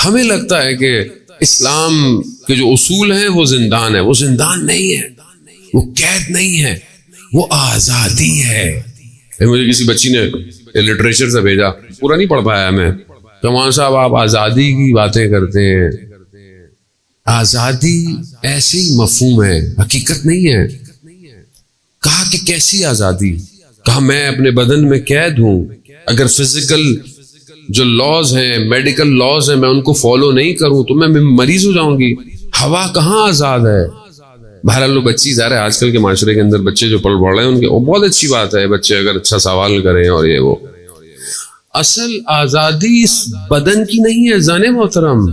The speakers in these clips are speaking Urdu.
ہمیں لگتا ہے کہ اسلام کے جو اصول ہیں وہ زندان ہے. وہ زندان نہیں ہے، وہ قید نہیں ہے، وہ آزادی ہے. مجھے کسی بچی نے لٹریچر سے بھیجا، پورا نہیں پڑھ پایا میں، کہ مولانا صاحب آپ آزادی کی باتیں کرتے ہیں. آزادی ایسی مفہوم ہے، حقیقت نہیں ہے. کہا کہ کیسی آزادی؟ کہا میں اپنے بدن میں قید ہوں، اگر فزیکل جو لاز ہیں، میڈیکل لاز ہیں، میں ان کو فالو نہیں کروں تو میں مریض ہو جاؤں گی. ہوا کہاں آزاد ہے؟ بہرحال وہ بچی ظاہر ہے آج کل کے معاشرے کے اندر بچے جو پڑھ رہے ہیں ان کے وہ بہت اچھی بات ہے، بچے اگر اچھا سوال کریں اور یہ وہ. اصل آزادی اس بدن کی نہیں ہے زانے محترم.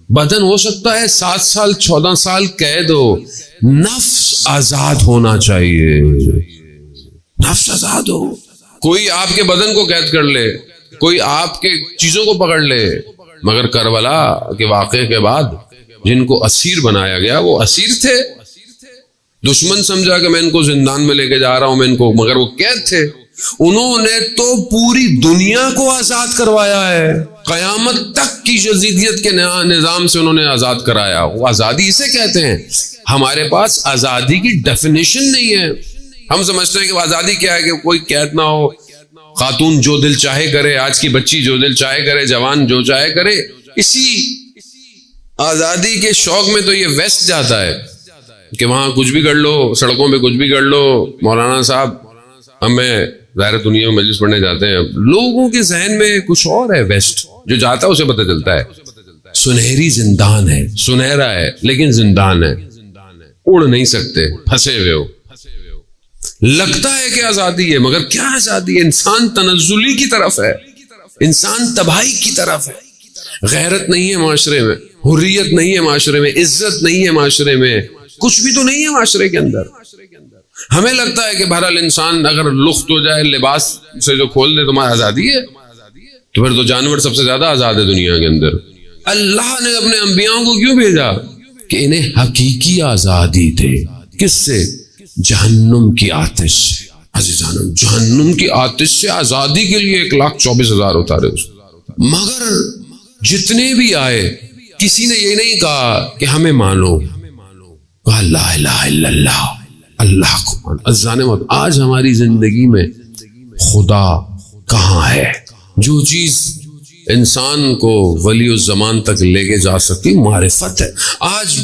بدن ہو سکتا ہے 7 سال 14 سال قید ہو، نفس آزاد ہونا چاہیے. نفس آزاد ہو. کوئی آپ کے بدن کو قید کر لے، کوئی آپ کے چیزوں کو پکڑ لے، مگر کربلا کے واقعے کے بعد جن کو اسیر بنایا گیا وہ اسیر تھے. دشمن سمجھا کہ میں ان کو زندان میں لے کے جا رہا ہوں، میں ان کو، مگر وہ قید تھے. انہوں نے تو پوری دنیا کو آزاد کروایا ہے. قیامت تک کی یزیدیت کے نظام سے انہوں نے آزاد کرایا. وہ آزادی اسے کہتے ہیں. ہمارے پاس آزادی کی ڈیفینیشن نہیں ہے. ہم سمجھتے ہیں کہ آزادی کیا ہے کہ کوئی قید نہ ہو، خاتون جو دل چاہے کرے، آج کی بچی جو دل چاہے کرے، جوان جو چاہے کرے. اسی آزادی کے شوق میں تو یہ ویسٹ جاتا ہے کہ وہاں کچھ بھی کر لو، سڑکوں پہ کچھ بھی کر لو. مولانا صاحب ہمیں ظاہر دنیا میں مجلس پڑھنے جاتے ہیں، لوگوں کے ذہن میں کچھ اور ہے. ویسٹ جو جاتا ہے اسے پتہ چلتا ہے سنہری زندان ہے، سنہرا ہے لیکن زندان ہے، اڑ نہیں سکتے، پھنسے ہوئے ہو. لگتا ہے کہ آزادی ہے مگر کیا آزادی ہے؟ انسان تنزلی کی طرف ہے، انسان تباہی کی طرف ہے. غیرت نہیں ہے معاشرے میں، حریت نہیں ہے معاشرے میں، عزت نہیں ہے معاشرے میں، کچھ بھی تو نہیں ہے معاشرے کے اندر. ہمیں لگتا ہے کہ بہرحال انسان اگر لخت ہو جائے، لباس سے جو کھول دے تمہاری آزادی ہے، تو پھر تو جانور سب سے زیادہ آزاد ہے دنیا کے اندر. اللہ نے اپنے انبیاءوں کو کیوں بھیجا؟ کہ انہیں حقیقی آزادی دے. کس سے؟ جہنم کی آتش سے. عزیزان، جہنم کی آتش سے آزادی کے لیے 1,24,000 اتارے. مگر جتنے بھی آئے کسی نے یہ نہیں کہا کہ ہمیں مانو، کہا لا الہ الا اللہ، اللہ کو مانو. عزیزان، آج ہماری زندگی میں خدا کہاں ہے؟ جو چیز انسان کو ولی الزمان تک لے کے جا سکتی معرفت ہے. آج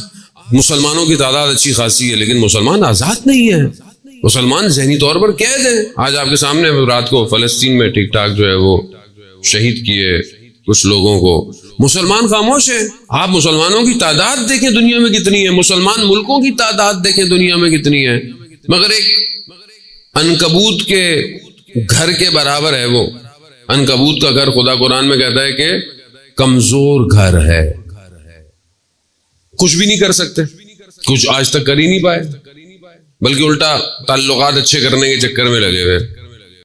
مسلمانوں کی تعداد اچھی خاصی ہے لیکن مسلمان آزاد نہیں ہے. مسلمان ذہنی طور پر قید ہیں. آج آپ کے سامنے رات کو فلسطین میں ٹھیک ٹھاک جو ہے وہ شہید کیے کچھ لوگوں کو. مسلمان خاموش ہیں. آپ مسلمانوں کی تعداد دیکھیں دنیا میں کتنی ہے، مسلمان ملکوں کی تعداد دیکھیں دنیا میں کتنی ہے، مگر ایک عنکبوت کے گھر کے برابر ہے. وہ عنکبوت کا گھر خدا قرآن میں کہتا ہے کہ کمزور گھر ہے، کچھ بھی نہیں کر سکتے، کچھ آج تک کر ہی نہیں پائے، بلکہ الٹا تعلقات اچھے کرنے کے چکر میں لگے ہوئے.